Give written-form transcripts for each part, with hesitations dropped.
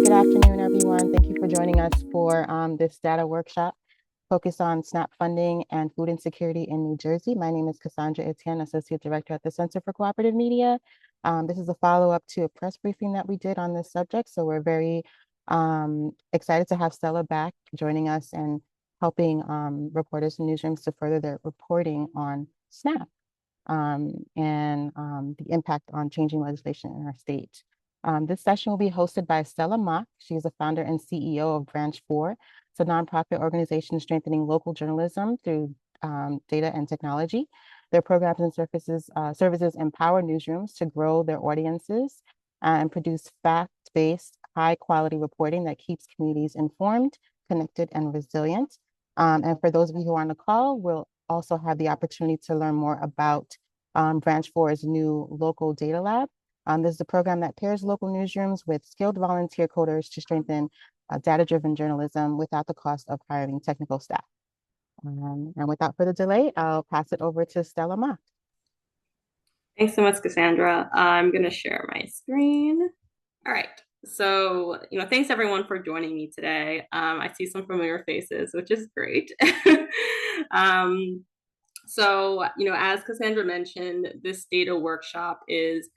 Good afternoon, everyone. Thank you for joining us for this data workshop focused on SNAP funding and food insecurity in New Jersey. My name is Cassandra Etienne, Associate Director at the Center for Cooperative Media. This is a follow-up to a press briefing that we did on this subject, so we're very excited to have Stella back joining us and helping reporters and newsrooms to further their reporting on SNAP and the impact on changing legislation in our state. This session will be hosted by Stella Mach. She is the founder and CEO of Branch 4. It's a nonprofit organization strengthening local journalism through data and technology. Their programs and services empower newsrooms to grow their audiences and produce fact-based, high-quality reporting that keeps communities informed, connected, and resilient. And for those of you who are on the call, we'll also have the opportunity to learn more about Branch 4's new local data lab. This is a program that pairs local newsrooms with skilled volunteer coders to strengthen data-driven journalism without the cost of hiring technical staff. And without further delay, I'll pass it over to Stella Mach. Thanks so much, Cassandra. I'm going to share my screen. All right. So, thanks everyone for joining me today. I see some familiar faces, which is great. As Cassandra mentioned, this data workshop is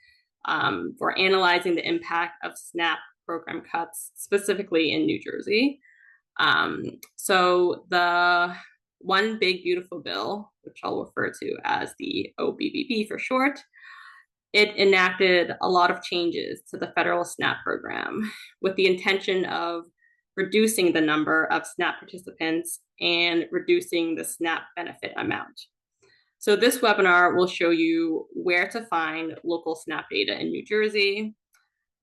for analyzing the impact of SNAP program cuts, specifically in New Jersey. So the One Big Beautiful Bill, which I'll refer to as the OBBB for short, it enacted a lot of changes to the federal SNAP program with the intention of reducing the number of SNAP participants and reducing the SNAP benefit amount. So this webinar will show you where to find local SNAP data in New Jersey.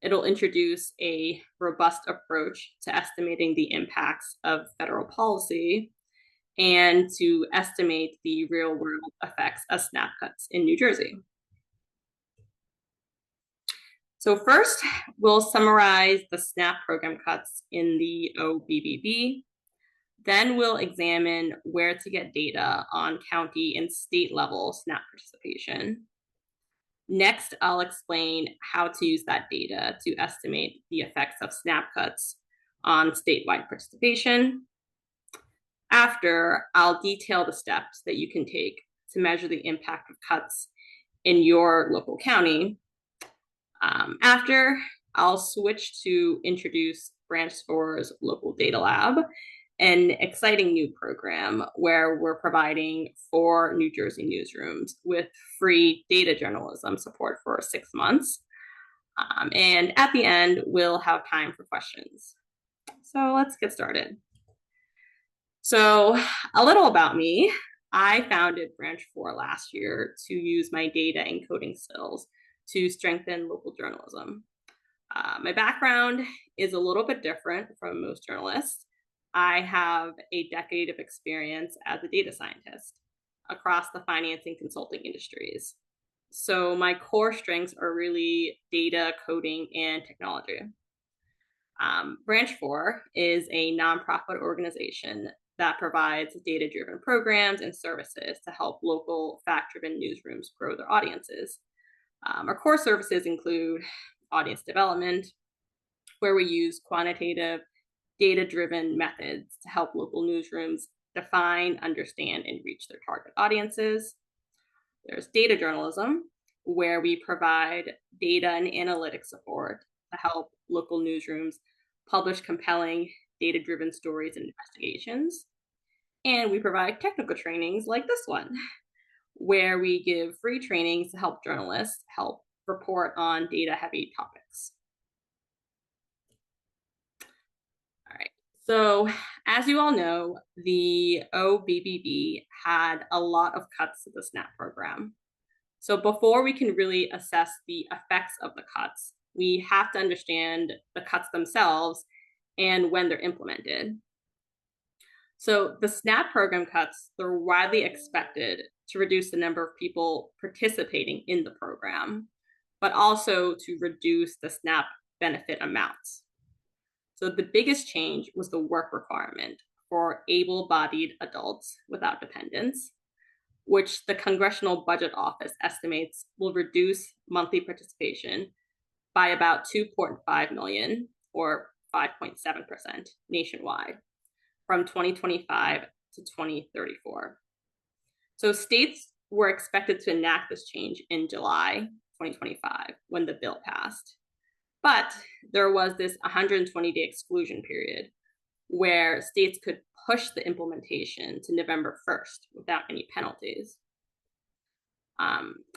It'll introduce a robust approach to estimating the impacts of federal policy and to estimate the real-world effects of SNAP cuts in New Jersey. So first, we'll summarize the SNAP program cuts in the OBBB. Then we'll examine where to get data on county and state level SNAP participation. Next, I'll explain how to use that data to estimate the effects of SNAP cuts on statewide participation. After, I'll detail the steps that you can take to measure the impact of cuts in your local county. After, I'll switch to introduce Branch 4's local data lab, an exciting new program where we're providing 4 New Jersey newsrooms with free data journalism support for 6 months. And at the end, we'll have time for questions. So let's get started. So a little about me. I founded Branch 4 last year to use my data and coding skills to strengthen local journalism. My background is a little bit different from most journalists. I have a decade of experience as a data scientist across the finance and consulting industries. So my core strengths are really data, coding, and technology. Branch 4 is a nonprofit organization that provides data-driven programs and services to help local fact-driven newsrooms grow their audiences. Our core services include audience development, where we use quantitative, data-driven methods to help local newsrooms define, understand, and reach their target audiences. There's data journalism, where we provide data and analytics support to help local newsrooms publish compelling, data-driven stories and investigations. And we provide technical trainings like this one, where we give free trainings to help journalists help report on data-heavy topics. All right, so as you all know, the OBBB had a lot of cuts to the SNAP program. So before we can really assess the effects of the cuts, we have to understand the cuts themselves and when they're implemented. So the SNAP program cuts, they're widely expected to reduce the number of people participating in the program, but also to reduce the SNAP benefit amounts. So the biggest change was the work requirement for able-bodied adults without dependents, which the Congressional Budget Office estimates will reduce monthly participation by about 2.5 million or 5.7% nationwide from 2025 to 2034. So states were expected to enact this change in July 2025 when the bill passed. But there was this 120-day exclusion period where states could push the implementation to November 1st without any penalties.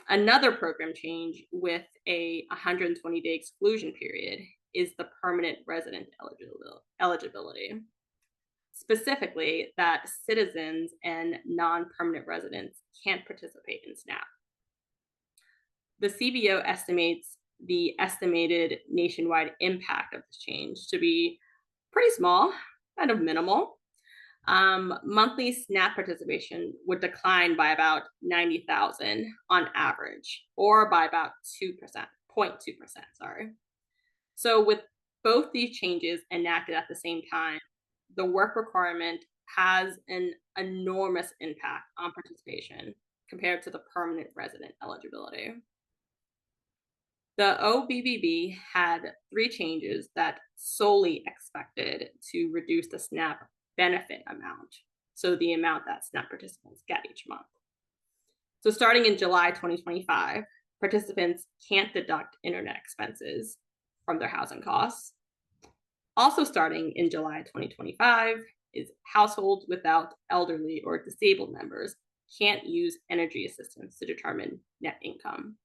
Another program change with a 120-day exclusion period is the permanent resident eligibility. Specifically, that citizens and non-permanent residents can't participate in SNAP. The CBO estimates the estimated nationwide impact of this change to be pretty small, kind of minimal. Monthly SNAP participation would decline by about 90,000 on average, or by about 0.2%, sorry. So with both these changes enacted at the same time, the work requirement has an enormous impact on participation compared to the permanent resident eligibility. The OBBB had 3 changes that solely expected to reduce the SNAP benefit amount, so the amount that SNAP participants get each month. So starting in July 2025, participants can't deduct internet expenses from their housing costs. Also starting in July 2025 is households without elderly or disabled members can't use energy assistance to determine net income.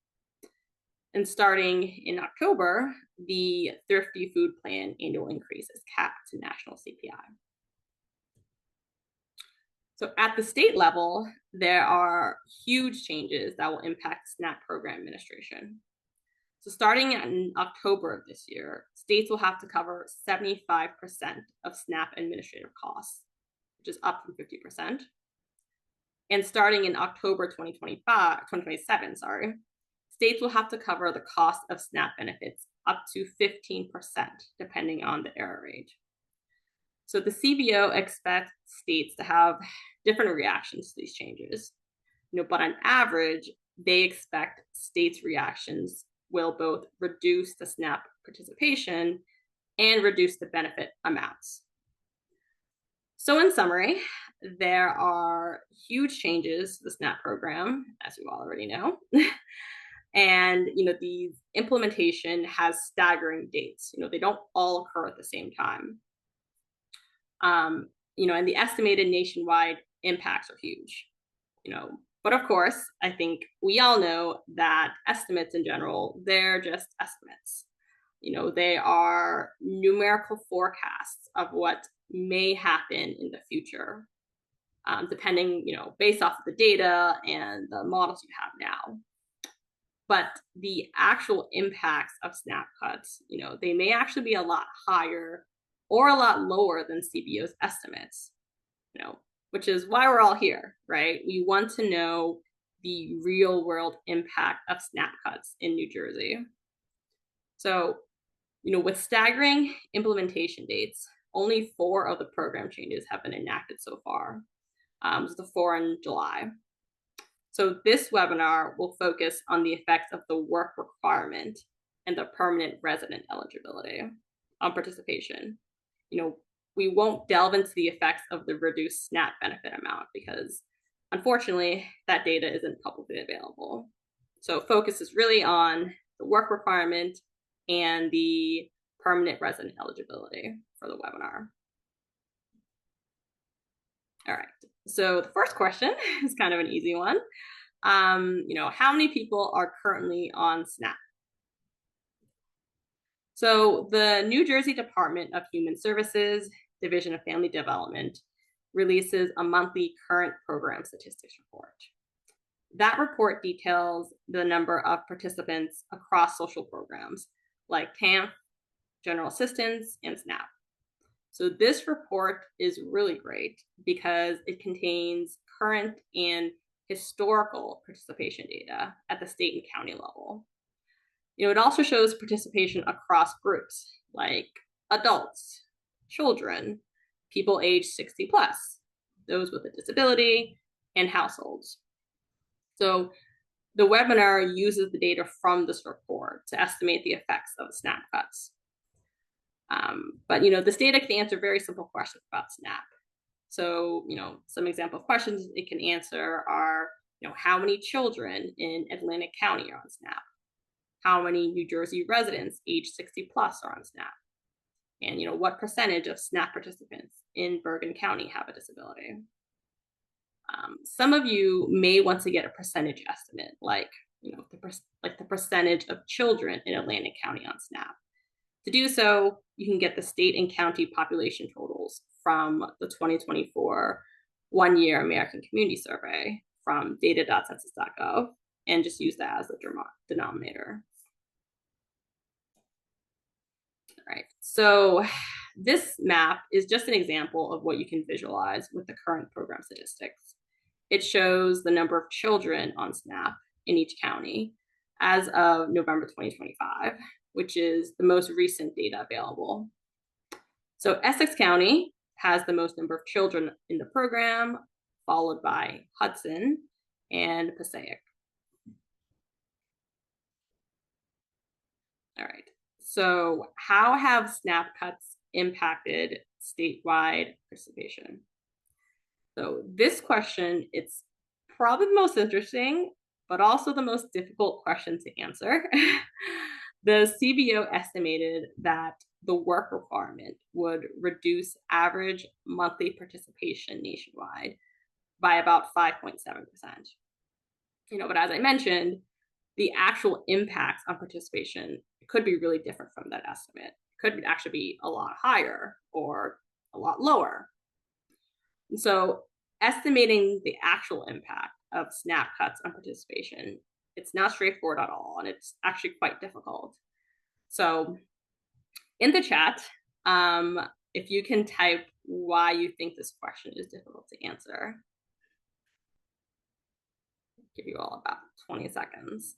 And starting in October, the Thrifty Food Plan annual increase is capped to national CPI. So at the state level, there are huge changes that will impact SNAP program administration. So starting in October of this year, states will have to cover 75% of SNAP administrative costs, which is up from 50%. And starting in October 2027, states will have to cover the cost of SNAP benefits up to 15%, depending on the error rate. So the CBO expects states to have different reactions to these changes, but on average, they expect states' reactions will both reduce the SNAP participation and reduce the benefit amounts. So in summary, there are huge changes to the SNAP program, as you already know. And the implementation has staggering dates. They don't all occur at the same time. And the estimated nationwide impacts are huge. But of course, I think we all know that estimates in general, they're just estimates. They are numerical forecasts of what may happen in the future, depending, based off of the data and the models you have now. But the actual impacts of SNAP cuts, they may actually be a lot higher or a lot lower than CBO's estimates, which is why we're all here, right? We want to know the real world impact of SNAP cuts in New Jersey. So, with staggering implementation dates, only 4 of the program changes have been enacted so far. The 4 in July. So this webinar will focus on the effects of the work requirement and the permanent resident eligibility on participation. We won't delve into the effects of the reduced SNAP benefit amount because, unfortunately, that data isn't publicly available. So focus is really on the work requirement and the permanent resident eligibility for the webinar. All right, so the first question is kind of an easy one. How many people are currently on SNAP? So the New Jersey Department of Human Services, Division of Family Development, releases a monthly current program statistics report. That report details the number of participants across social programs like TANF, General Assistance, and SNAP. So this report is really great because it contains current and historical participation data at the state and county level. It also shows participation across groups like adults, children, people aged 60 plus, those with a disability, and households. So the webinar uses the data from this report to estimate the effects of SNAP cuts. But this data can answer very simple questions about SNAP. So, some example questions it can answer are, how many children in Atlantic County are on SNAP? How many New Jersey residents age 60 plus are on SNAP? And, what percentage of SNAP participants in Bergen County have a disability? Some of you may want to get a percentage estimate, like, the percentage of children in Atlantic County on SNAP. To do so, you can get the state and county population totals from the 2024 one-year American Community Survey from data.census.gov and just use that as the denominator. All right, so this map is just an example of what you can visualize with the current program statistics. It shows the number of children on SNAP in each county as of November 2025, which is the most recent data available. So Essex County has the most number of children in the program, followed by Hudson and Passaic. All right, so how have SNAP cuts impacted statewide participation? So this question, it's probably the most interesting, but also the most difficult question to answer. The CBO estimated that the work requirement would reduce average monthly participation nationwide by about 5.7%. But as I mentioned, the actual impacts on participation could be really different from that estimate. It could actually be a lot higher or a lot lower. And so estimating the actual impact of SNAP cuts on participation, it's not straightforward at all, and it's actually quite difficult. So in the chat, if you can type why you think this question is difficult to answer. I'll give you all about 20 seconds.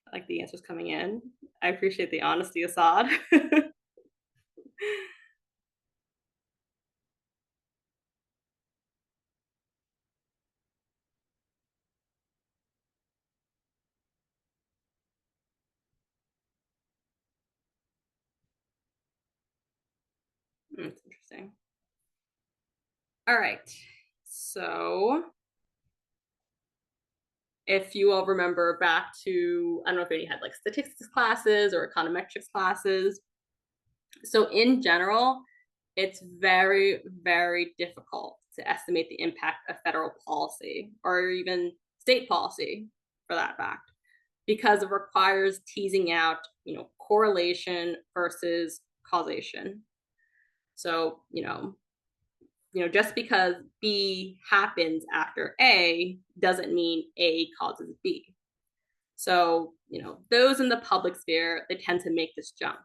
I like the answers coming in. I appreciate the honesty, Assad. That's interesting. All right, so if you all remember back to, I don't know if any had like statistics classes or econometrics classes. So in general, it's very, very difficult to estimate the impact of federal policy or even state policy for that fact, because it requires teasing out, correlation versus causation. So, just because B happens after A doesn't mean A causes B. So, those in the public sphere, they tend to make this jump,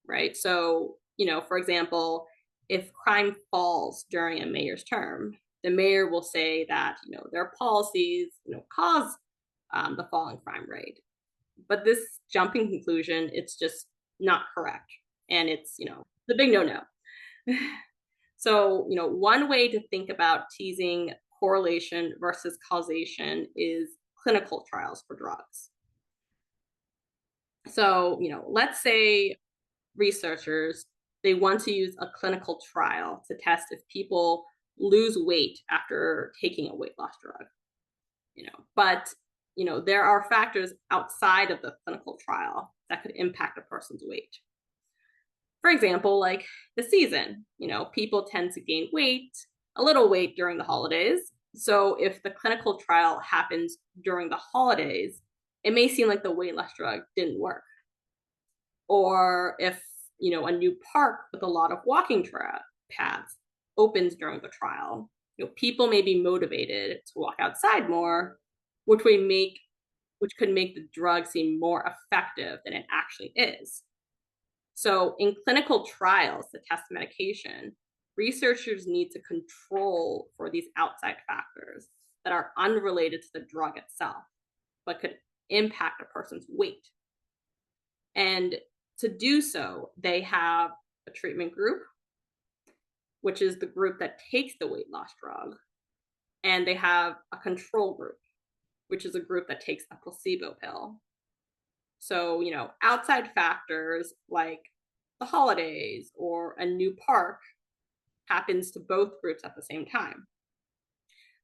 right? So, for example, if crime falls during a mayor's term, the mayor will say that, their policies, cause the fall in crime rate. But this jumping conclusion, it's just not correct. And it's, the big no-no. So, one way to think about teasing correlation versus causation is clinical trials for drugs. So, let's say researchers, they want to use a clinical trial to test if people lose weight after taking a weight loss drug. But, there are factors outside of the clinical trial that could impact a person's weight. For example, like the season, people tend to gain weight, a little weight during the holidays. So if the clinical trial happens during the holidays, it may seem like the weight loss drug didn't work. Or if, a new park with a lot of walking paths opens during the trial, people may be motivated to walk outside more, which could make the drug seem more effective than it actually is. So in clinical trials to test medication, researchers need to control for these outside factors that are unrelated to the drug itself, but could impact a person's weight. And to do so, they have a treatment group, which is the group that takes the weight loss drug, and they have a control group, which is a group that takes a placebo pill. So, outside factors like the holidays or a new park happens to both groups at the same time.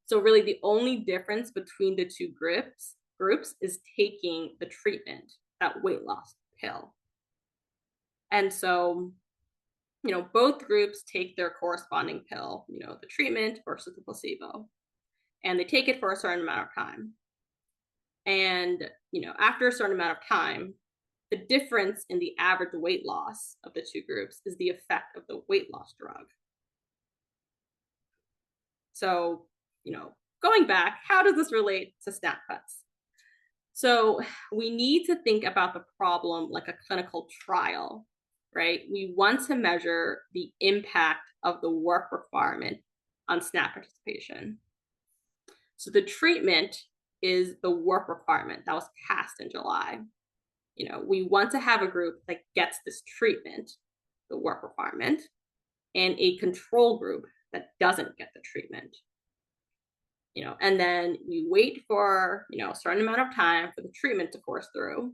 So really the only difference between the two groups is taking the treatment, that weight loss pill. And so, both groups take their corresponding pill, the treatment versus the placebo, and they take it for a certain amount of time. And, after a certain amount of time, the difference in the average weight loss of the two groups is the effect of the weight loss drug. So, going back, how does this relate to SNAP cuts? So we need to think about the problem like a clinical trial, right? We want to measure the impact of the work requirement on SNAP participation. So the treatment is the work requirement that was passed in July. We want to have a group that gets this treatment, the work requirement, and a control group that doesn't get the treatment. And then we wait for, a certain amount of time for the treatment to course through.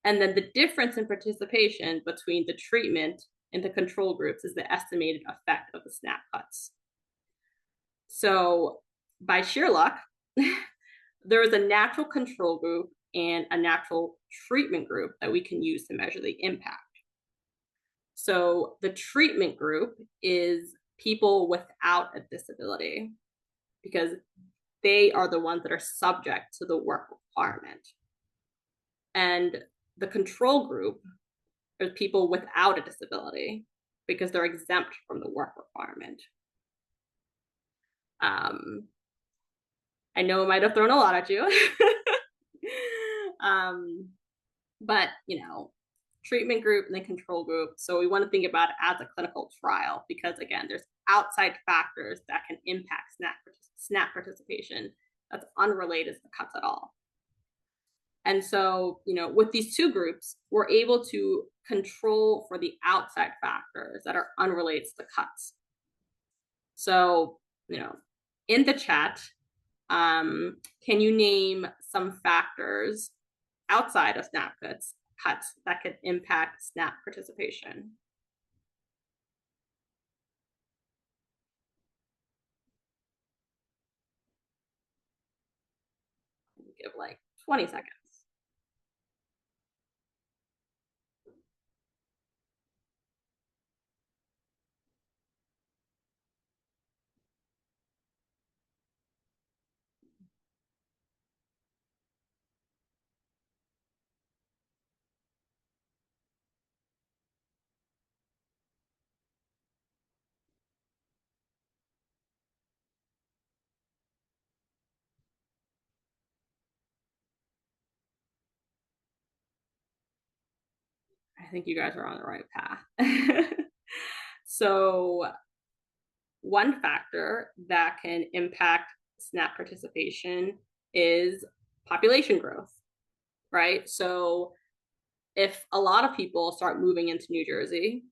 And then the difference in participation between the treatment and the control groups is the estimated effect of the SNAP cuts. So by sheer luck, there is a natural control group and a natural treatment group that we can use to measure the impact. So the treatment group is people without a disability, because they are the ones that are subject to the work requirement. And the control group are people without a disability, because they're exempt from the work requirement. I know it might have thrown a lot at you, but treatment group and the control group. So we want to think about it as a clinical trial, because again, there's outside factors that can impact SNAP participation that's unrelated to the cuts at all. And so, with these two groups, we're able to control for the outside factors that are unrelated to the cuts. So, in the chat, can you name some factors outside of SNAP cuts that could impact SNAP participation? Give like 20 seconds. I think you guys are on the right path. So one factor that can impact SNAP participation is population growth, right? So if a lot of people start moving into New Jersey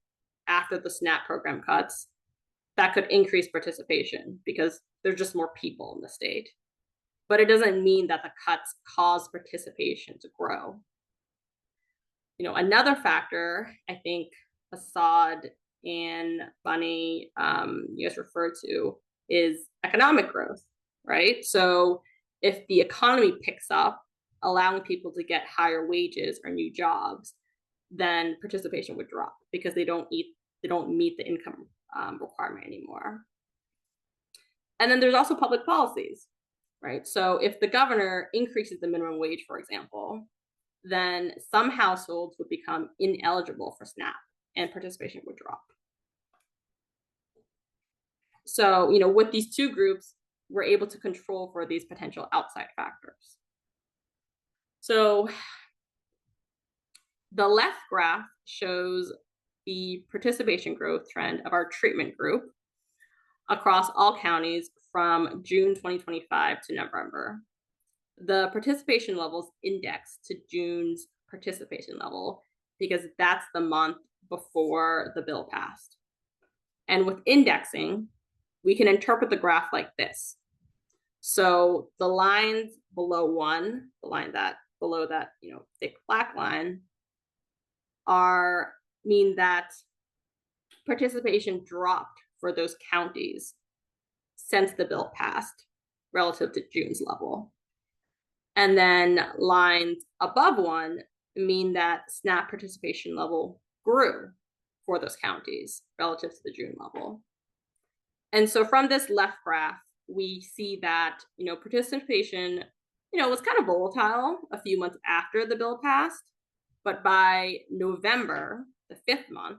after the SNAP program cuts, that could increase participation because there's just more people in the state. But it doesn't mean that the cuts cause participation to grow. Another factor I think Assad and Bunny, you guys referred to, is economic growth, right? So if the economy picks up, allowing people to get higher wages or new jobs, then participation would drop because they don't meet the income requirement anymore. And then there's also public policies, right? So if the governor increases the minimum wage, for example, then some households would become ineligible for SNAP and participation would drop. So, with these two groups, we're able to control for these potential outside factors. So the left graph shows, the participation growth trend of our treatment group across all counties from June 2025 to November. The participation levels index to June's participation level because that's the month before the bill passed. And with indexing, we can interpret the graph like this. So the lines below 1, the line that below that, thick black line, mean that participation dropped for those counties since the bill passed relative to June's level. And then lines above 1 mean that SNAP participation level grew for those counties relative to the June level. And so from this left graph, we see that, participation, was kind of volatile a few months after the bill passed. But by November, the 5th month,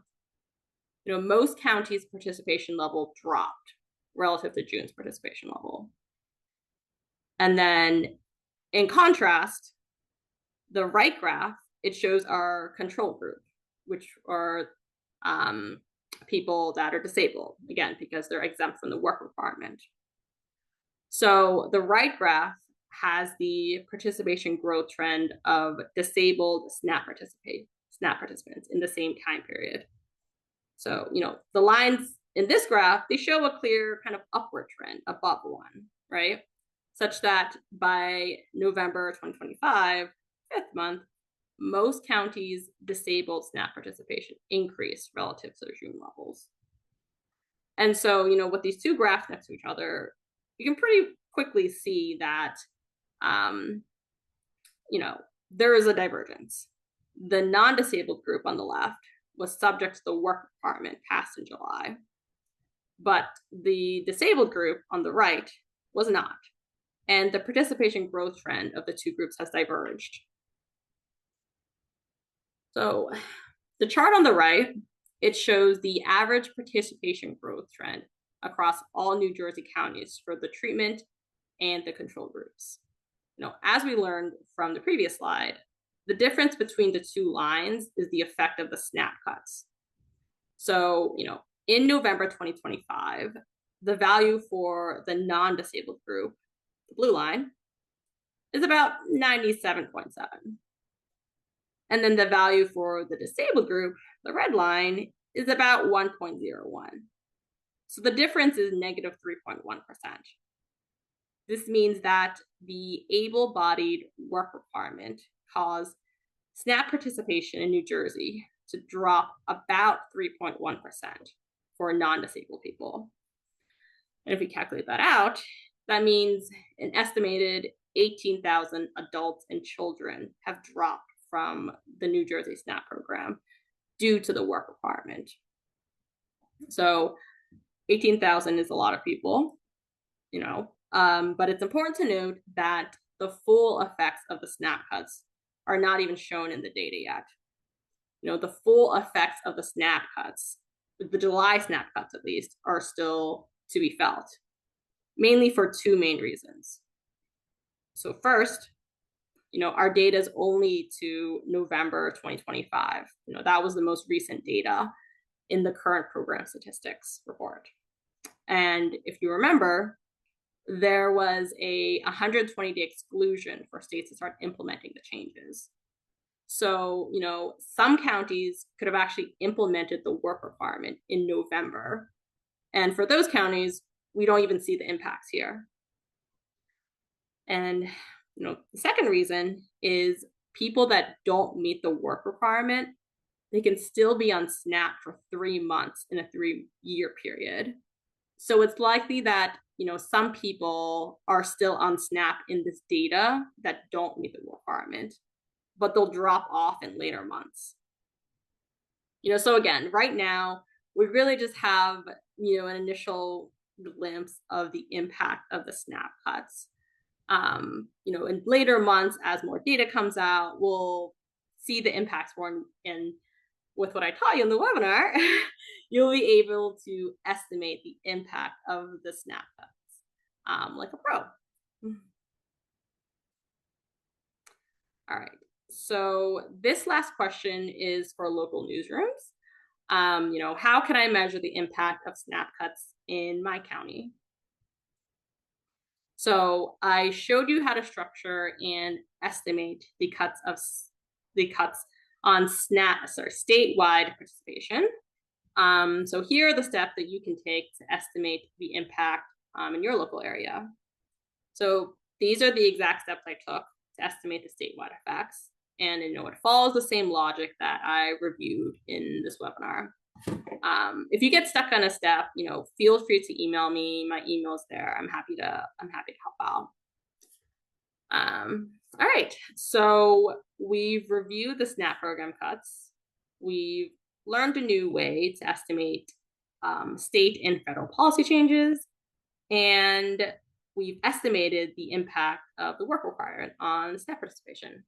most counties' participation level dropped relative to June's participation level. And then in contrast, the right graph, it shows our control group, which are people that are disabled, again, because they're exempt from the work requirement. So the right graph has the participation growth trend of disabled SNAP participants in the same time period. So, the lines in this graph, they show a clear kind of upward trend above 1, right? Such that by November 2025, 5th month, most counties' disabled SNAP participation increased relative to their June levels. And so, with these two graphs next to each other, you can pretty quickly see that, there is a divergence. The non-disabled group on the left was subject to the work requirement passed in July, but the disabled group on the right was not. And the participation growth trend of the two groups has diverged. So the chart on the right, it shows the average participation growth trend across all New Jersey counties for the treatment and the control groups. As we learned from the previous slide, the difference between the two lines is the effect of the SNAP cuts. So, in November 2025, the value for the non-disabled group, the blue line, is about 97.7. And then the value for the disabled group, the red line, is about 1.01. So the difference is negative 3.1%. This means that the able-bodied work requirement caused SNAP participation in New Jersey to drop about 3.1% for non-disabled people. And if we calculate that out, that means an estimated 18,000 adults and children have dropped from the New Jersey SNAP program due to the work requirement. So 18,000 is a lot of people, but it's important to note that the full effects of the SNAP cuts are not even shown in the data yet. The full effects of the SNAP cuts, the July SNAP cuts at least, are still to be felt, mainly for two main reasons. So first, our data is only to November 2025. That was the most recent data in the current program statistics report. And if you remember, there was a 120-day exclusion for states to start implementing the changes. So, some counties could have actually implemented the work requirement in November. And for those counties, we don't even see the impacts here. And, the second reason is people that don't meet the work requirement, they can still be on SNAP for 3 months in a 3-year period. So it's likely that, some people are still on SNAP in this data that don't meet the requirement, but they'll drop off in later months. So again, right now, we really just have, an initial glimpse of the impact of the SNAP cuts. In later months, as more data comes out, we'll see the impacts more. And with what I taught you in the webinar, you'll be able to estimate the impact of the SNAP cuts, like a pro. All right. So this last question is for local newsrooms. How can I measure the impact of SNAP cuts in my county? So I showed you how to structure and estimate the cuts on statewide participation. So here are the steps that you can take to estimate the impact in your local area. So these are the exact steps I took to estimate the statewide effects. And it follows the same logic that I reviewed in this webinar. If you get stuck on a step, feel free to email me. My email's there. I'm happy to help out. All right, so we've reviewed the SNAP program cuts. We've learned a new way to estimate state and federal policy changes, and we've estimated the impact of the work required on SNAP participation.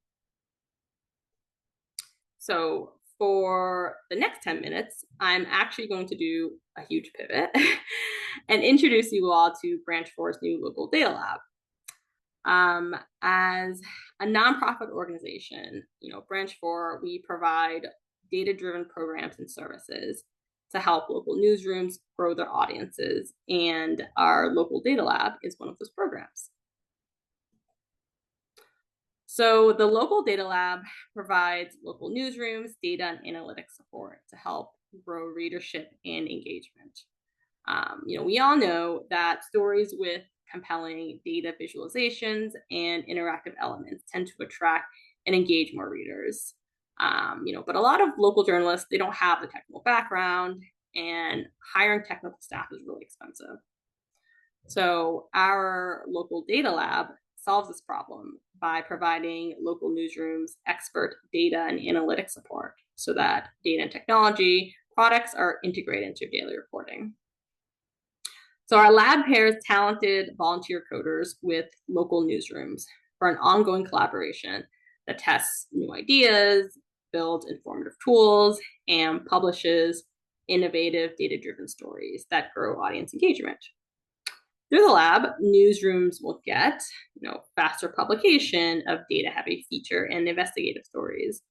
So for the next 10 minutes, I'm actually going to do a huge pivot and introduce you all to Branch 4's new local data lab. As a nonprofit organization, Branch 4, we provide data-driven programs and services to help local newsrooms grow their audiences, and our local data lab is one of those programs. So the local data lab provides local newsrooms, data, and analytics support to help grow readership and engagement. We all know that stories with compelling data visualizations and interactive elements tend to attract and engage more readers. But a lot of local journalists, they don't have the technical background, and hiring technical staff is really expensive. So our local data lab solves this problem by providing local newsrooms expert data and analytics support so that data and technology products are integrated into daily reporting. So our lab pairs talented volunteer coders with local newsrooms for an ongoing collaboration that tests new ideas, builds informative tools, and publishes innovative data-driven stories that grow audience engagement. Through the lab, newsrooms will get, faster publication of data-heavy feature and investigative stories.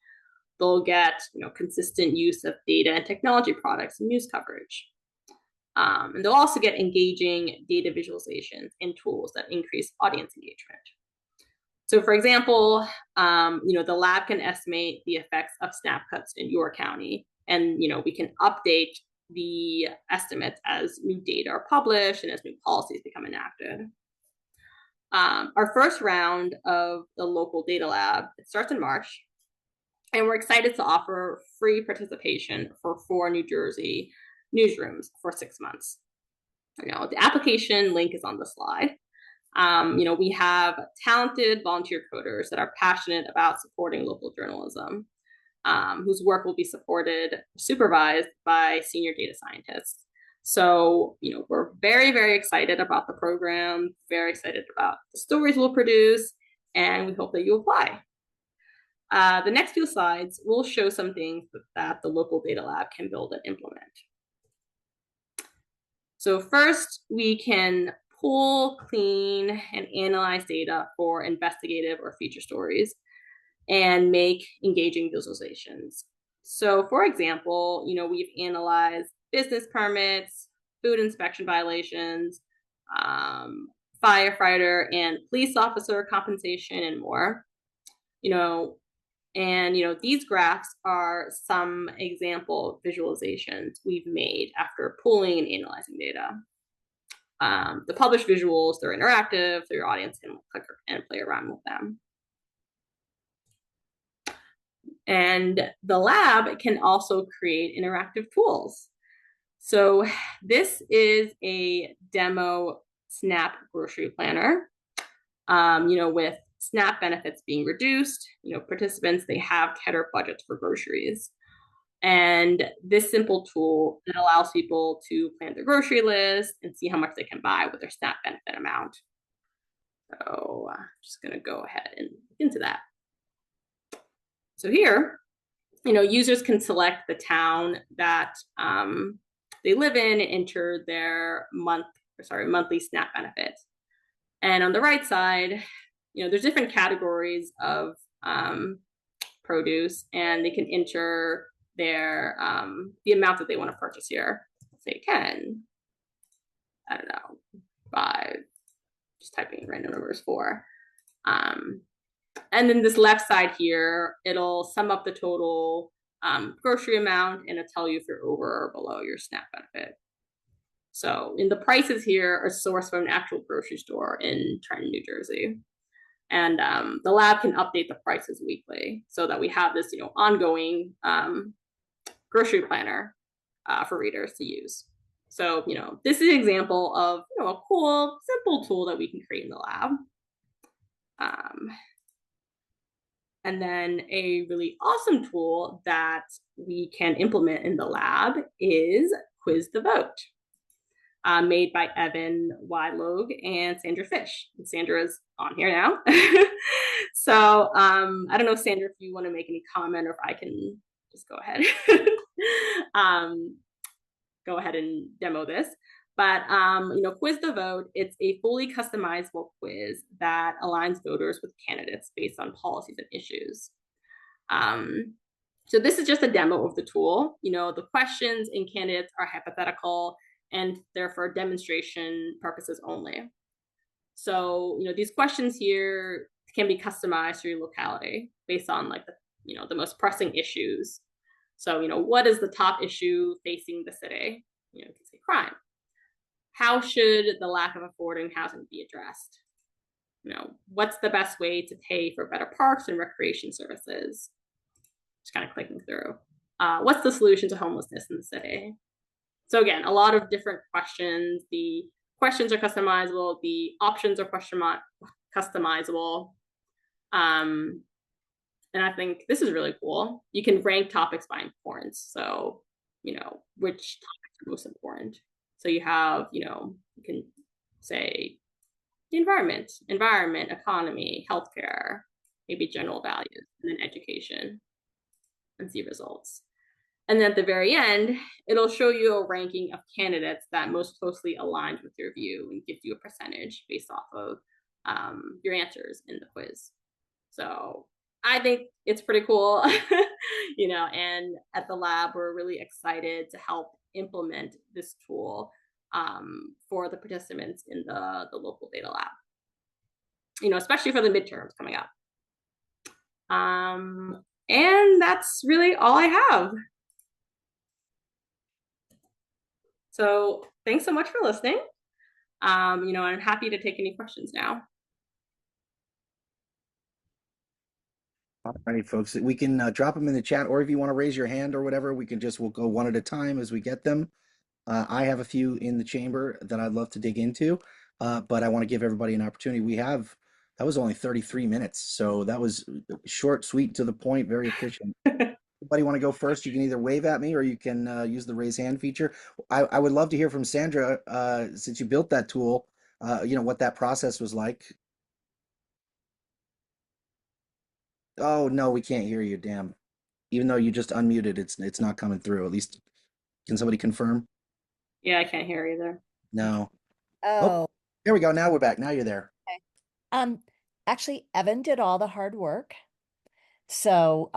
They'll get, consistent use of data and technology products and news coverage. And they'll also get engaging data visualizations and tools that increase audience engagement. So for example, the lab can estimate the effects of SNAP cuts in your county, and we can update the estimates as new data are published and as new policies become enacted. Our first round of the local data lab, it starts in March, and we're excited to offer free participation for 4 New Jersey newsrooms for 6 months. The application link is on the slide. We have talented volunteer coders that are passionate about supporting local journalism, whose work will be supervised by senior data scientists. So, we're very, very excited about the program, very excited about the stories we'll produce, and we hope that you apply. The next few slides will show some things that the local data lab can build and implement. So first, we can pull, clean, and analyze data for investigative or feature stories and make engaging visualizations. So for example, we've analyzed business permits, food inspection violations, firefighter and police officer compensation, and more. These graphs are some example visualizations we've made after pulling and analyzing data. The published visuals, they're interactive, so your audience can click and play around with them. And the lab can also create interactive tools. So this is a demo SNAP grocery planner, with SNAP benefits being reduced. Participants, they have tighter budgets for groceries. And this simple tool that allows people to plan their grocery list and see how much they can buy with their SNAP benefit amount. So I'm just going to go ahead and look into that. So here, users can select the town that they live in and enter their monthly SNAP benefit. And on the right side, there's different categories of produce, and they can enter their the amount that they want to purchase here. Say 10, I don't know, 5, just typing random numbers, 4. And then this left side here, it'll sum up the total grocery amount, and it'll tell you if you're over or below your SNAP benefit. So in the prices here are sourced from an actual grocery store in Trenton, New Jersey. And the lab can update the prices weekly so that we have this, ongoing grocery planner for readers to use. So, this is an example of, a cool, simple tool that we can create in the lab. And then a really awesome tool that we can implement in the lab is Quiz the Vote, made by Evan Wylog and Sandra Fish. And Sandra's on here now. So I don't know, Sandra, if you want to make any comment or if I can just go ahead. Go ahead and demo this. But, Quiz the Vote, it's a fully customizable quiz that aligns voters with candidates based on policies and issues. So this is just a demo of the tool. The questions in candidates are hypothetical and they're for demonstration purposes only. So, these questions here can be customized for your locality based on the most pressing issues. So, what is the top issue facing the city? You can say crime. How should the lack of affordable housing be addressed? What's the best way to pay for better parks and recreation services? Just kind of clicking through. What's the solution to homelessness in the city? So again, a lot of different questions. The questions are customizable. The options are customizable. And I think this is really cool. You can rank topics by importance. So, which topics are most important. So you have, you can say the environment, economy, healthcare, maybe general values, and then education, and see results. And then at the very end, it'll show you a ranking of candidates that most closely aligns with your view and gives you a percentage based off of your answers in the quiz. So I think it's pretty cool, and at the lab, we're really excited to help implement this tool for the participants in the local data lab, especially for the midterms coming up. And that's really all I have. So thanks so much for listening. I'm happy to take any questions now. All right, folks, we can drop them in the chat, or if you want to raise your hand or whatever, we'll go one at a time as we get them. I have a few in the chamber that I'd love to dig into, but I want to give everybody an opportunity. That was only 33 minutes, so that was short, sweet, to the point, very efficient. Anybody want to go first? You can either wave at me or you can use the raise hand feature. I would love to hear from Sandra, since you built that tool, what that process was like. Oh, no, we can't hear you, damn. Even though you just unmuted, it's not coming through. At least, can somebody confirm? Yeah, I can't hear either. No. Oh, There we go. Now we're back. Now you're there. actually, Evan did all the hard work. So,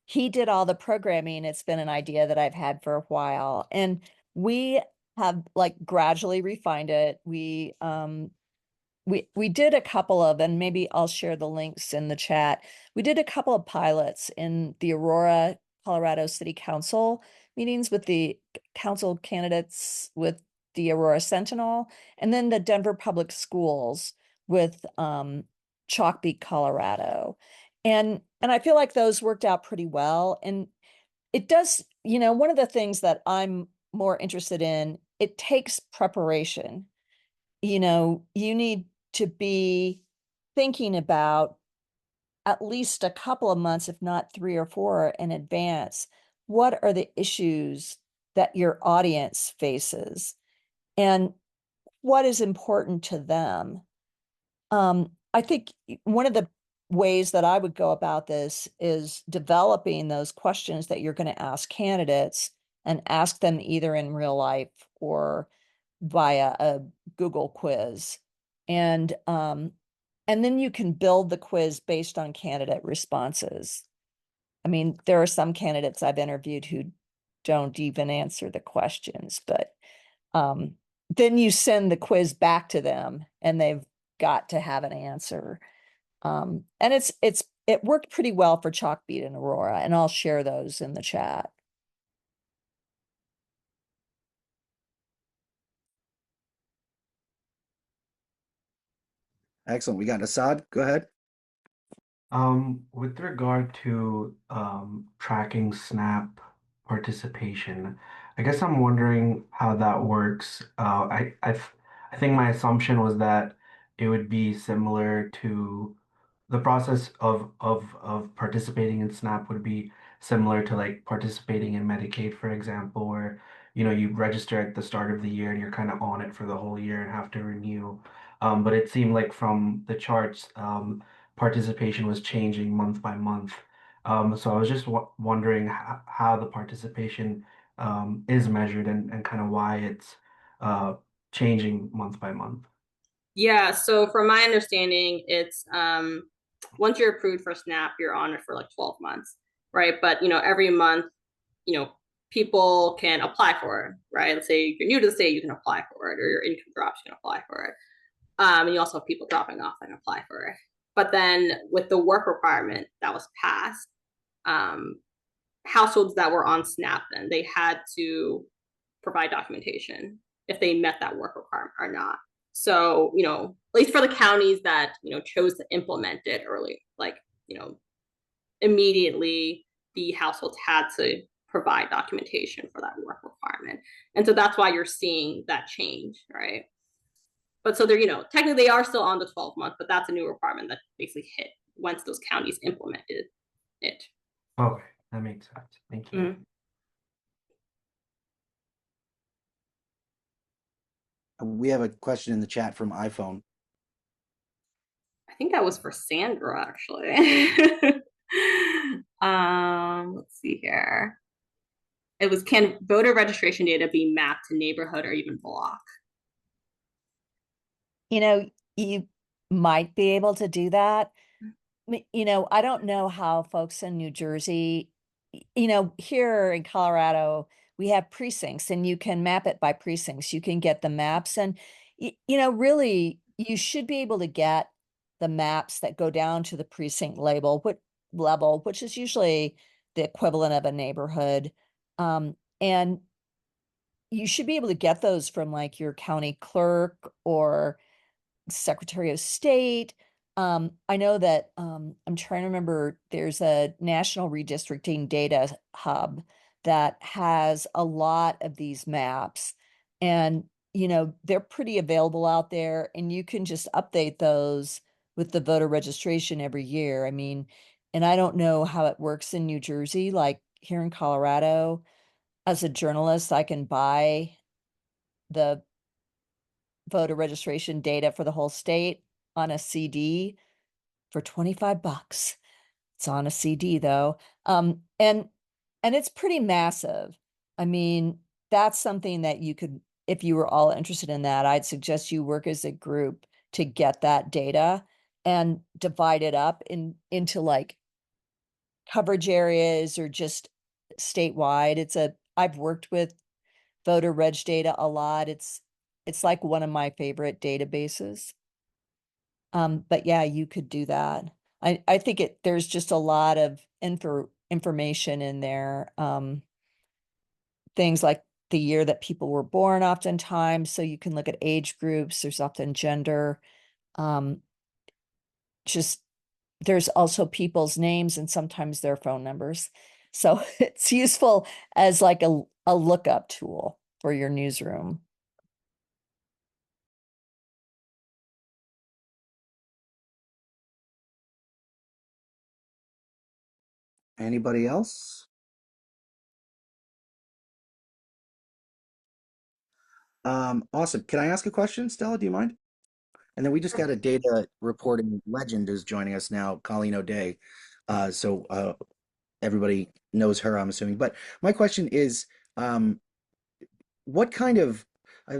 he did all the programming. It's been an idea that I've had for a while, and we have gradually refined it. We did a couple of, and maybe I'll share the links in the chat. We did a couple of pilots in the Aurora, Colorado City Council meetings with the council candidates with the Aurora Sentinel, and then the Denver Public Schools with Chalkbeat, Colorado. And I feel like those worked out pretty well. And it does, one of the things that I'm more interested in, it takes preparation. You need to be thinking about at least a couple of months, if not 3 or 4 in advance. What are the issues that your audience faces and what is important to them? I think one of the ways that I would go about this is developing those questions that you're going to ask candidates and ask them either in real life or via a Google quiz. And then you can build the quiz based on candidate responses. I mean, there are some candidates I've interviewed who don't even answer the questions, but then you send the quiz back to them and they've got to have an answer. And it worked pretty well for Chalkbeat and Aurora, and I'll share those in the chat. Excellent. We got Assad. Go ahead. With regard to tracking SNAP participation, I guess I'm wondering how that works. I think my assumption was that it would be similar to the process of participating in SNAP would be similar to like participating in Medicaid, for example, where you register at the start of the year and you're kind of on it for the whole year and have to renew. But it seemed like from the charts, participation was changing month by month. So I was just wondering how the participation is measured and kind of why it's changing month by month. Yeah, so from my understanding, it's once you're approved for SNAP, you're on it for like 12 months, right? But every month, people can apply for it, right? Let's say you're new to the state, you can apply for it, or your income drops, you can apply for it. And you also have people dropping off and apply for it. But then with the work requirement that was passed, households that were on SNAP, then they had to provide documentation if they met that work requirement or not. So, at least for the counties that, chose to implement it early, like, immediately the households had to provide documentation for that work requirement. And so that's why you're seeing that change, right? But so they're, technically they are still on the 12-month, but that's a new requirement that basically hit once those counties implemented it. Okay, that makes sense. Thank you. Mm-hmm. We have a question in the chat from iPhone. I think that was for Sandra, actually. Let's see here. It was, can voter registration data be mapped to neighborhood or even block? You might be able to do that. I don't know how folks in New Jersey, here in Colorado, we have precincts and you can map it by precincts. You can get the maps and, really you should be able to get the maps that go down to the precinct level, which is usually the equivalent of a neighborhood. And you should be able to get those from like your county clerk or Secretary of State. I know that I'm trying to remember, there's a national redistricting data hub that has a lot of these maps, and they're pretty available out there, and you can just update those with the voter registration every year. I mean, and I don't know how it works in New Jersey. Like here in Colorado, as a journalist, I can buy the voter registration data for the whole state on a CD for $25. It's on a CD though. And it's pretty massive. I mean, that's something that you could, if you were all interested in that, I'd suggest you work as a group to get that data and divide it up into like coverage areas or just statewide. I've worked with voter reg data a lot. It's like one of my favorite databases. But yeah, you could do that. I think there's just a lot of information in there. Things like the year that people were born oftentimes, so you can look at age groups. There's often gender. Just there's also people's names and sometimes their phone numbers. So it's useful as like a lookup tool for your newsroom. Anybody else? Awesome. Can I ask a question, Stella? Do you mind? And then we just got a data reporting legend who's joining us now, Colleen O'Day. So everybody knows her, I'm assuming. But my question is, what kind of,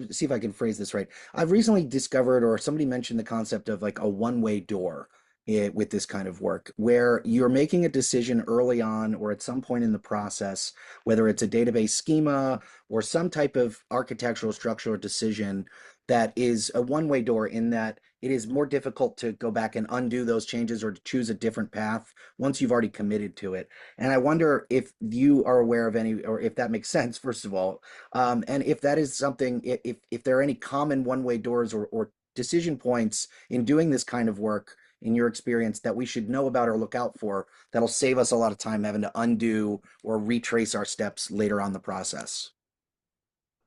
see if I can phrase this right. I've recently discovered, or somebody mentioned the concept of like a one-way door with this kind of work, where you're making a decision early on or at some point in the process, whether it's a database schema or some type of architectural structural decision that is a one-way door, in that it is more difficult to go back and undo those changes or to choose a different path once you've already committed to it. And I wonder if you are aware of any, or if that makes sense, first of all, and if that is something, if there are any common one-way doors or decision points in doing this kind of work in your experience that we should know about or look out for, that'll save us a lot of time having to undo or retrace our steps later on the process.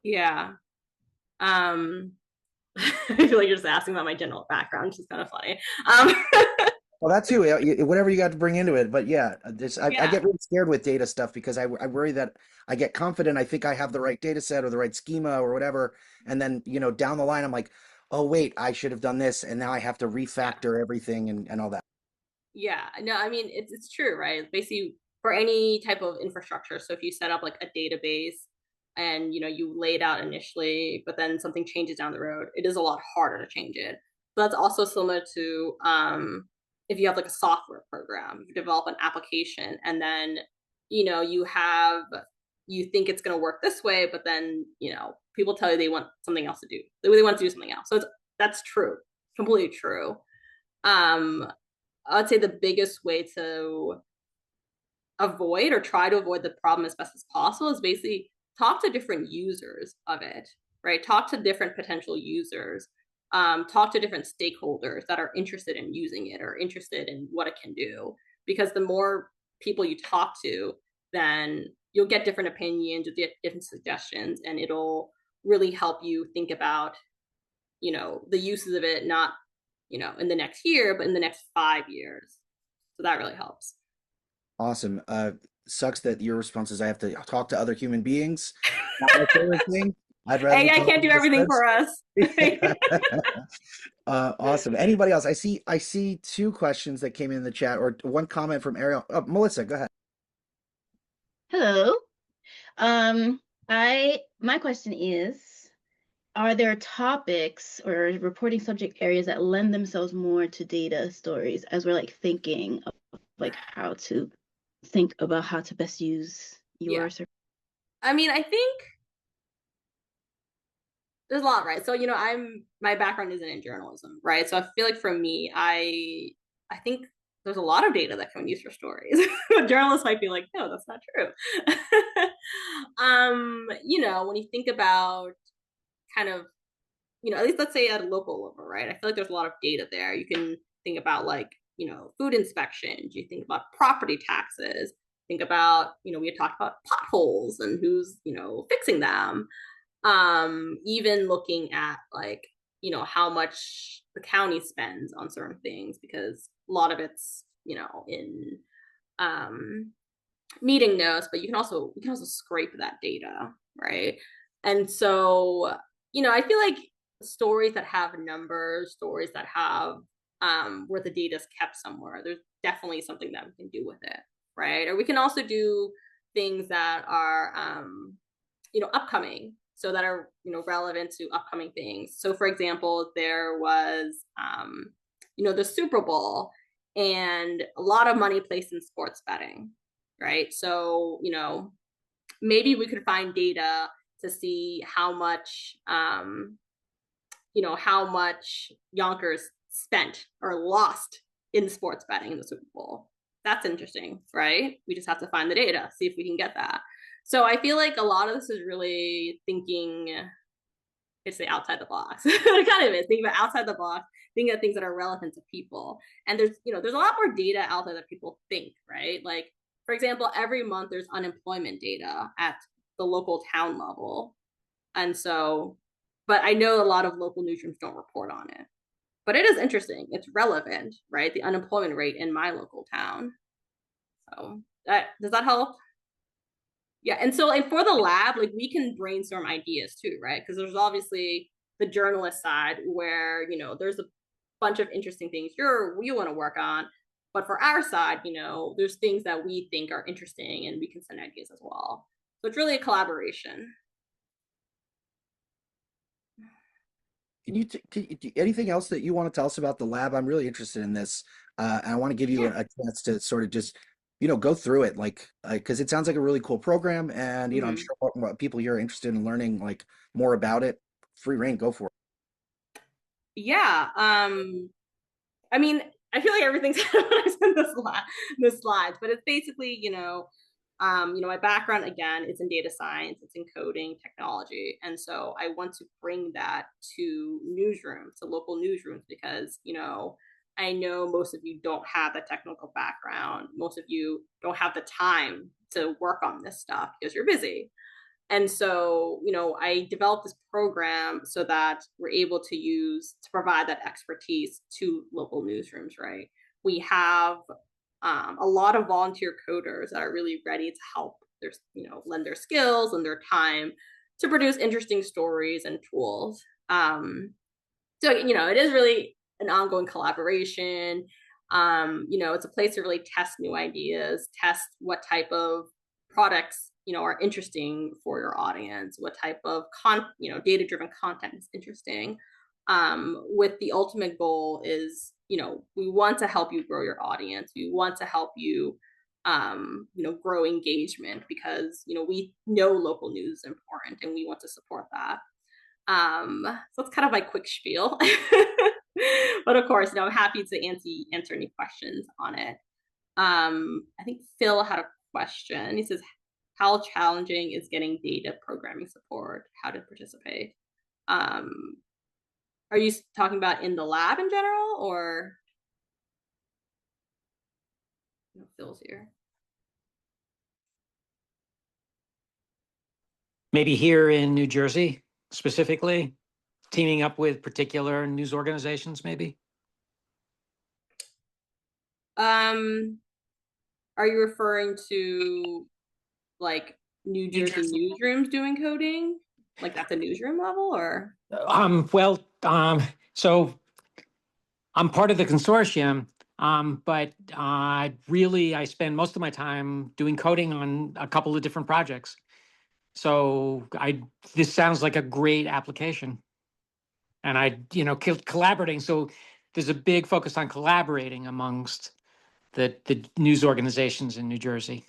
Yeah. I feel like you're just asking about my general background, which is kind of funny. Well, that too, whatever you got to bring into it. But yeah, I get really scared with data stuff because I worry that I get confident. I think I have the right data set or the right schema or whatever. And then, down the line, I'm like, oh, wait, I should have done this. And now I have to refactor everything and all that. Yeah, no, I mean, it's true, right? Basically, for any type of infrastructure. So if you set up like a database and you lay it out initially, but then something changes down the road, it is a lot harder to change it. But that's also similar to if you have like a software program, you develop an application, and then you think it's going to work this way, but then people tell you they want something else to do. They want to do something else. So that's true, completely true. I'd say the biggest way to avoid or try to avoid the problem as best as possible is basically talk to different users of it, right? Talk to different potential users, talk to different stakeholders that are interested in using it or interested in what it can do. Because the more people you talk to, then you'll get different opinions, you'll get different suggestions, and it'll really help you think about, the uses of it, not in the next year, but in the next 5 years. So that really helps. Awesome. Sucks that your response is I have to talk to other human beings. Not my favorite thing. I'd rather AI can't do everything for us. Awesome. Anybody else? I see 2 questions that came in the chat, or 1 comment from Ariel. Oh, Melissa, go ahead. Hello. My question is, are there topics or reporting subject areas that lend themselves more to data stories as we're thinking of how to think about how to best use your service? I mean, I think there's a lot, right? So, my background isn't in journalism, right? So I feel like for me, I think there's a lot of data that can be used for stories. Journalists might be like, no, that's not true. When you think about kind of, at least let's say at a local level, right? I feel like there's a lot of data there. You can think about food inspections, you think about property taxes, think about, we had talked about potholes and who's, fixing them. Even looking at how much the county spends on certain things, because a lot of it's, in meeting notes, but we can also scrape that data, right? And so, I feel like stories that have numbers, stories that have where the data is kept somewhere, there's definitely something that we can do with it, right? Or we can also do things that are upcoming, so that are relevant to upcoming things. So for example, there was the Super Bowl, and a lot of money placed in sports betting, right? So maybe we could find data to see how much Yonkers spent or lost in sports betting in the Super Bowl. That's interesting, right? We just have to find the data, see if we can get that. So I feel like a lot of this is really thinking, it's the outside the box. It kind of is thinking about outside the box, thinking of things that are relevant to people. And there's a lot more data out there that people think, right? Like, for example, every month there's unemployment data at the local town level. And so, but I know a lot of local newsrooms don't report on it. But it is interesting. It's relevant, right? The unemployment rate in my local town. So does that help? Yeah, and so for the lab, we can brainstorm ideas too, right? Because there's obviously the journalist side where, there's a bunch of interesting things we want to work on. But for our side, there's things that we think are interesting and we can send ideas as well. So it's really a collaboration. Anything else that you want to tell us about the lab? I'm really interested in this, and I want to give you Yeah. a chance to sort of just, go through it, like, because it sounds like a really cool program, and I'm Mhm. sure what people here are interested in learning like more about it. Free reign, go for it. Yeah. I mean, I feel like everything's when I send the slides, but it's basically, my background again is in data science, it's in coding technology, and so I want to bring that to newsrooms, to local newsrooms, because I know most of you don't have the technical background, most of you don't have the time to work on this stuff because you're busy. And so, I developed this program so that we're able to provide that expertise to local newsrooms, right? We have a lot of volunteer coders that are really ready to help lend their skills and their time to produce interesting stories and tools. So, it is really an ongoing collaboration. It's a place to really test new ideas, test what type of products are interesting for your audience, what type of data-driven content is interesting, with the ultimate goal is we want to help you grow your audience, we want to help you grow engagement, because we know local news is important and we want to support that. So that's kind of my quick spiel. But of course, I'm happy to answer any questions on it. I think Phil had a question. He says, how challenging is getting data programming support? How to participate? Are you talking about in the lab in general, or Phil's here? Maybe here in New Jersey, specifically, teaming up with particular news organizations, maybe? Are you referring to like New Jersey newsrooms doing coding? Like at the newsroom level, or? So I'm part of the consortium, but really I spend most of my time doing coding on a couple of different projects. So this sounds like a great application. And collaborating. So there's a big focus on collaborating amongst the news organizations in New Jersey.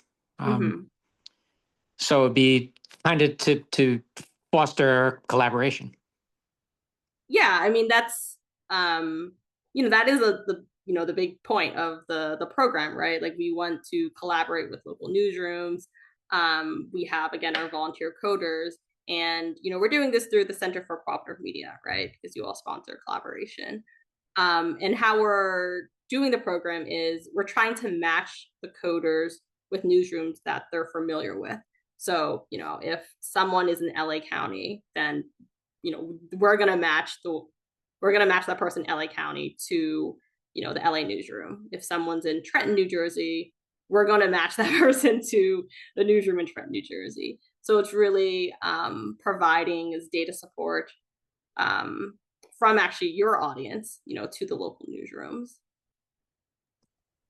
So it'd be kind of to foster collaboration. Yeah, I mean that's that is the big point of the program, right? Like we want to collaborate with local newsrooms. We have again our volunteer coders, and we're doing this through the Center for Cooperative Media, right? Because you all sponsor collaboration. And how we're doing the program is we're trying to match the coders with newsrooms that they're familiar with. So, if someone is in LA County, then we're gonna match that person in LA County to the LA newsroom. If someone's in Trenton, New Jersey, we're gonna match that person to the newsroom in Trenton, New Jersey. So it's really providing as data support from actually your audience, to the local newsrooms.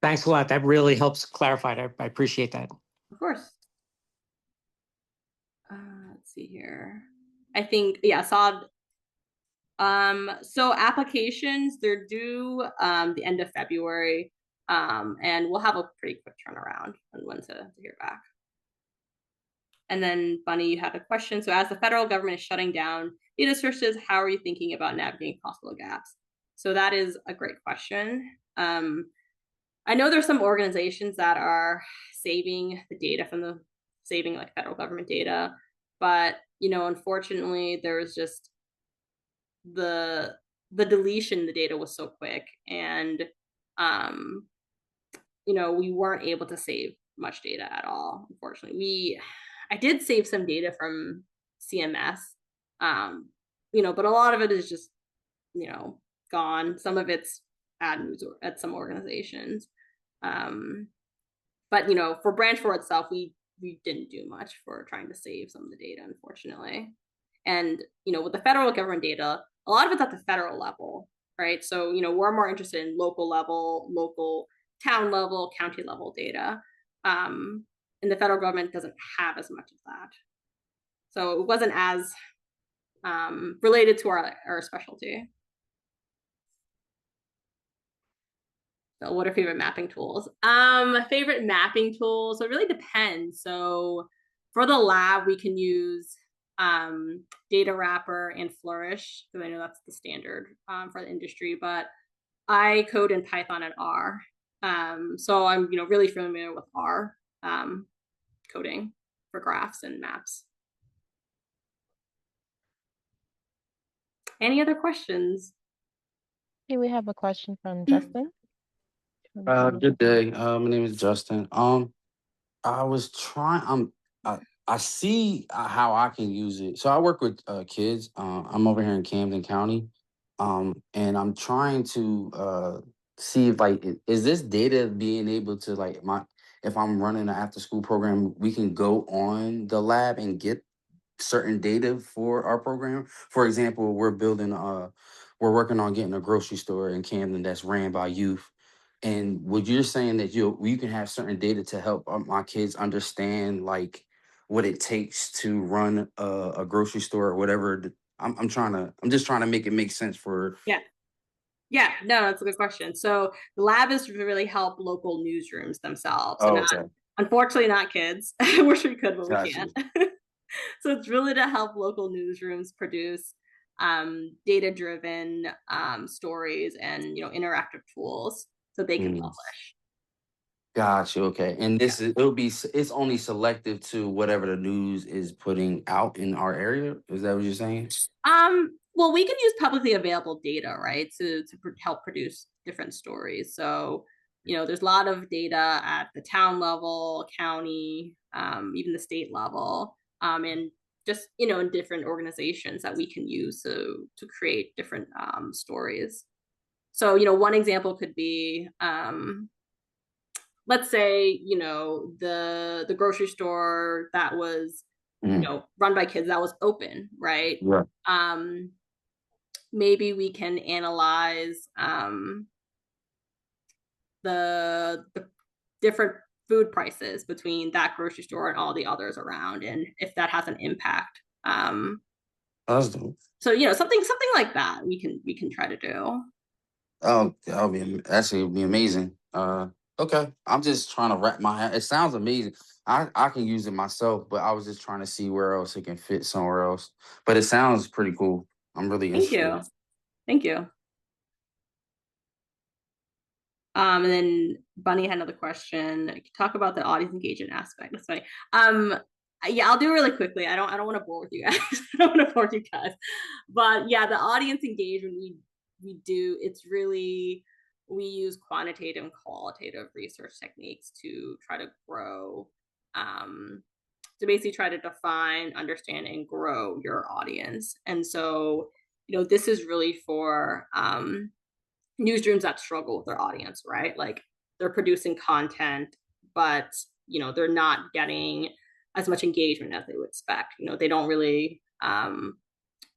Thanks a lot. That really helps clarify it. I appreciate that. Of course. Let's see here. I think, yeah, Saad. So applications, they're due the end of February, and we'll have a pretty quick turnaround on when to hear back. And then Bunny, you had a question. So as the federal government is shutting down data sources, how are you thinking about navigating possible gaps? So that is a great question. I know there's some organizations that are saving the data from saving like federal government data, but unfortunately there's just the deletion of the data was so quick, and we weren't able to save much data at all. Unfortunately, I did save some data from CMS, but a lot of it is just gone. Some of it's at some organizations, but for Branch 4 itself, we didn't do much for trying to save some of the data, unfortunately. And with the federal government data, a lot of it's at the federal level, right? So we're more interested in local level, local town level, county level data, and the federal government doesn't have as much of that. So it wasn't as related to our specialty. So what are favorite mapping tools? Favorite mapping tools, so it really depends. So for the lab, we can use Data Wrapper and Flourish, because I know that's the standard for the industry, but I code in Python and R. So I'm really familiar with R coding for graphs and maps. Any other questions? Okay, we have a question from Justin. Good day. My name is Justin. I was trying. I see how I can use it. So I work with kids. I'm over here in Camden County, and I'm trying to see if is this data being able to if I'm running an after school program, we can go on the lab and get certain data for our program. For example, we're working on getting a grocery store in Camden that's ran by youth. And what you're saying that you can have certain data to help my kids understand what it takes to run a grocery store or whatever. I'm just trying to make it make sense for. Yeah, no, that's a good question. So the lab is to really help local newsrooms themselves. Oh, and okay. Unfortunately, not kids. I wish we could, but we Gotcha. can't. So it's really to help local newsrooms produce data-driven stories and interactive tools so they can publish. Gotcha. Okay. And it's only selective to whatever the news is putting out in our area. Is that what you're saying? Well, we can use publicly available data, right, to help produce different stories. So, there's a lot of data at the town level, county, even the state level, and just in different organizations that we can use to create different stories. So, one example could be, let's say, the grocery store that was run by kids that was open, right? Yeah. Maybe we can analyze the different food prices between that grocery store and all the others around, and if that has an impact. That's dope. So something like that we can try to do. Oh, that'd be amazing. Okay. I'm just trying to wrap my head. It sounds amazing. I can use it myself, but I was just trying to see where else it can fit somewhere else. But it sounds pretty cool. I'm really interested. Thank you. And then Bunny had another question. Talk about the audience engagement aspect. That's funny. Yeah, I'll do it really quickly. I don't want to bore with you guys. I don't want to bore you guys. But yeah, the audience engagement we do, it's really, we use quantitative and qualitative research techniques to try to grow, to basically try to define, understand, and grow your audience. And so, this is really for newsrooms that struggle with their audience, right? Like they're producing content, but they're not getting as much engagement as they would expect. They don't really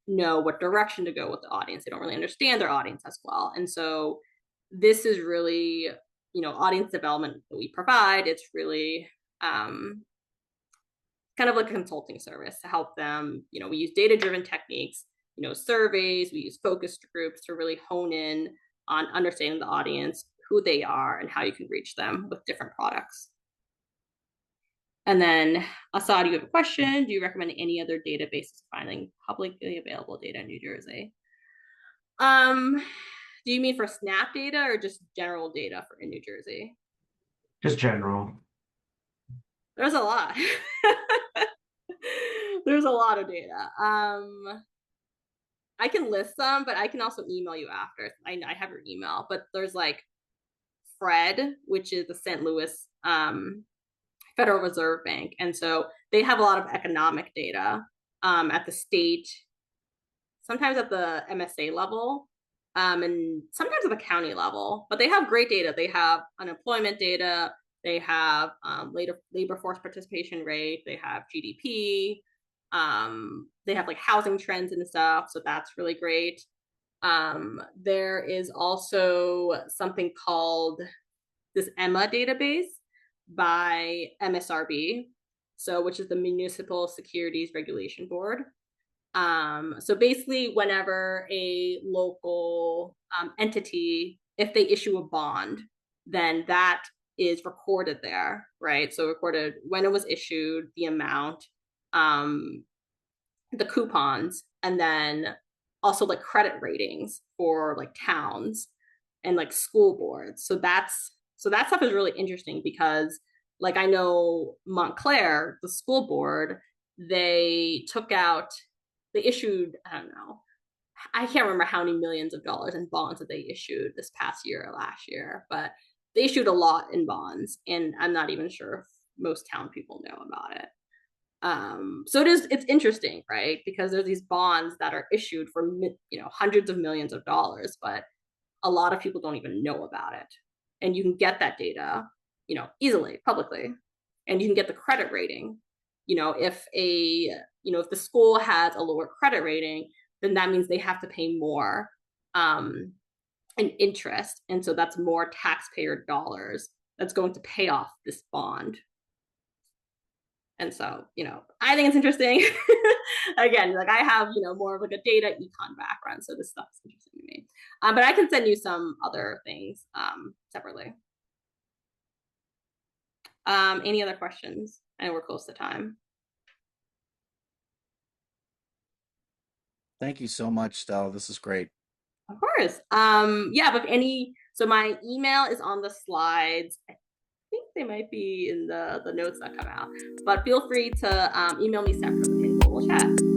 know what direction to go with the audience. They don't really understand their audience as well. And so this is really, audience development that we provide. It's really kind of like a consulting service to help them. We use data-driven techniques, surveys, we use focus groups to really hone in on understanding the audience, who they are, and how you can reach them with different products. And then, Assad, you have a question. Do you recommend any other databases finding publicly available data in New Jersey? Do you mean for SNAP data or just general data in New Jersey? Just general. There's a lot. There's a lot of data. I can list them, but I can also email you after. I have your email, but there's like Fred, which is the St. Louis Federal Reserve Bank. And so they have a lot of economic data at the state, sometimes at the MSA level, and sometimes at the county level. But they have great data. They have unemployment data. They have labor force participation rate. They have GDP. They have like housing trends and stuff. So that's really great. There is also something called this EMMA database by MSRB, which is the Municipal Securities Regulation Board. So basically, whenever a local entity, if they issue a bond, then that is recorded there, right? So recorded when it was issued, the amount, the coupons, and then also like credit ratings for like towns and like school boards. So that stuff is really interesting because like I know Montclair, the school board, they issued, I don't know, I can't remember how many millions of dollars in bonds that they issued this past year or last year, but they issued a lot in bonds, and I'm not even sure if most town people know about it. So it's interesting, right? Because there's these bonds that are issued for hundreds of millions of dollars, but a lot of people don't even know about it. And you can get that data, easily, publicly, and you can get the credit rating. If the school has a lower credit rating, then that means they have to pay more in interest, and so that's more taxpayer dollars that's going to pay off this bond. And so, I think it's interesting. Again, like I have, more of like a data econ background, so this stuff is interesting to me. But I can send you some other things separately. Any other questions? I know we're close to time. Thank you so much, Stella. This is great. Of course. Yeah, but so my email is on the slides. I think they might be in the notes that come out, but feel free to email me separately and we'll chat.